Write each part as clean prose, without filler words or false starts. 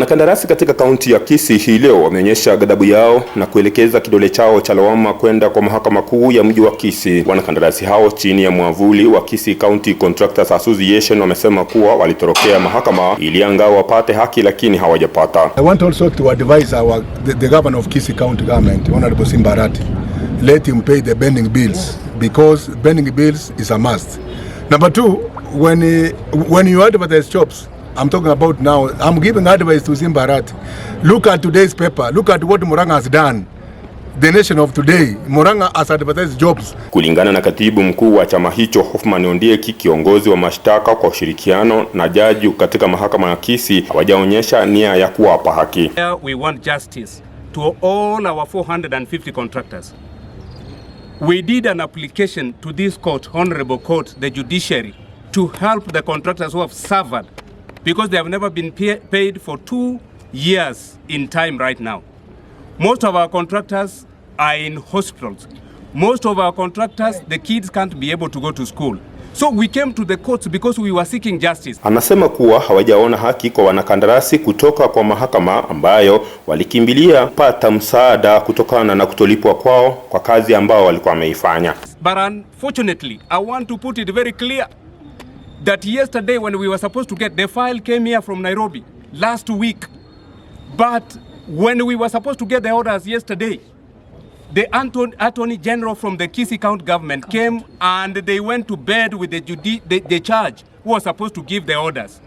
Wanakandarasi katika kaunti ya Kisii hii leo wameonyesha ghadhabu yao na kuelekeza kidole chao cha lawama kwenda kwa mahakama kuu ya mji wa Kisii. Wanakandarasi hao chini ya mwavuli wa Kisii County Contractors Association wamesema kuwa walitorokea mahakama ili angalau wapate haki, lakini hawajapata. I want also to advise the governor of Kisii County government, Honorable Simbarati, let him pay the pending bills, because pending bills is a must. Number two, when you advertise jobs, I'm talking about now, I'm giving advice to Simbarati. Look at today's paper. Look at what Murang'a has done. The nation of today, Murang'a has advertised jobs. Kulingana na katibu mkuu wa chama hicho Hoffman Ondieki, kiongozi wa mashtaka kwa ushirikiano na jaji katika mahakama ya Kisii hawajaonyesha nia ya kuwapa haki. We want justice to all our 450 contractors. We did an application to this court, honorable court, the Judiciary, to help the contractors who have suffered because they have never been paid for 2 years in time right now. Most of our contractors are in hospitals. Most of our contractors, the kids can't be able to go to school. So we came to the courts because we were seeking justice. Anasema kuwa hawajaona haki kwa wanakandarasi kutoka kwa mahakama ambayo walikimbilia pata msaada kutokana na kutolipwa kwao kwa kazi ambao walikuwa wameifanya. But unfortunately, I want to put it very clear that yesterday when we were supposed to get, the file came here from Nairobi last week. But when we were supposed to get the orders yesterday, the Attorney General from the Kisii County government came and they went to bed with the judge who was supposed to give the orders.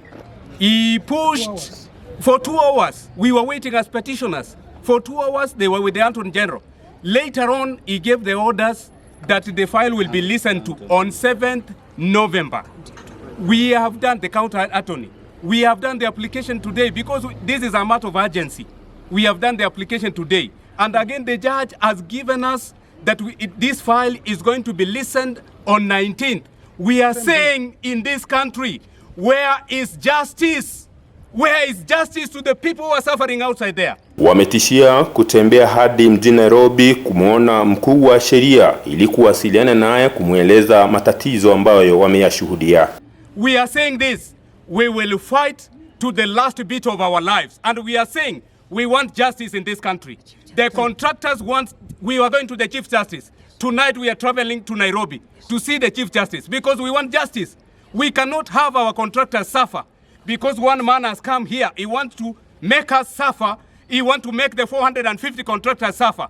He pushed for 2 hours. We were waiting as petitioners. For 2 hours, they were with the Attorney General. Later on, he gave the orders that the file will be listened to on 7th November. We have done the counter attorney. We have done the application today because this is a matter of urgency. We have done the application today. And again, the judge has given us that this file is going to be listened on 19th. We are saying in this country, where is justice? Where is justice to the people who are suffering outside there? Wametishia kutembea hadi mjini Nairobi kumuona mkuu wa sheria ili kuwasiliana naye kumueleza matatizo ambayo wameyashuhudia. We are saying this, we will fight to the last bit of our lives. And we are saying we want justice in this country. The contractors want, we are going to the Chief Justice. Tonight we are traveling to Nairobi to see the Chief Justice because we want justice. We cannot have our contractors suffer because one man has come here. He wants to make us suffer. He wants to make the 450 contractors suffer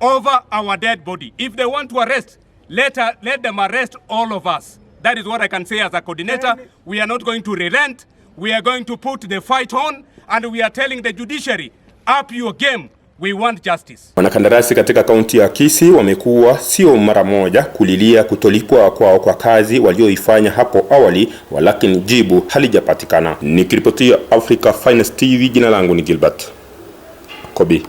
over our dead body. If they want to arrest, let them arrest all of us. That is what I can say as a coordinator. We are not going to relent. We are going to put the fight on, and we are telling the judiciary, up your game. We want justice. Wanakandarasi katika kaunti ya Kisii wamekuwa sio mara moja kulilia kutolipwa kwao kwa kazi walioifanya hapo awali, walakini jibu halijapatikana. Nikiripotia Africa Finest TV, jina langu ni Gilbert Kobi.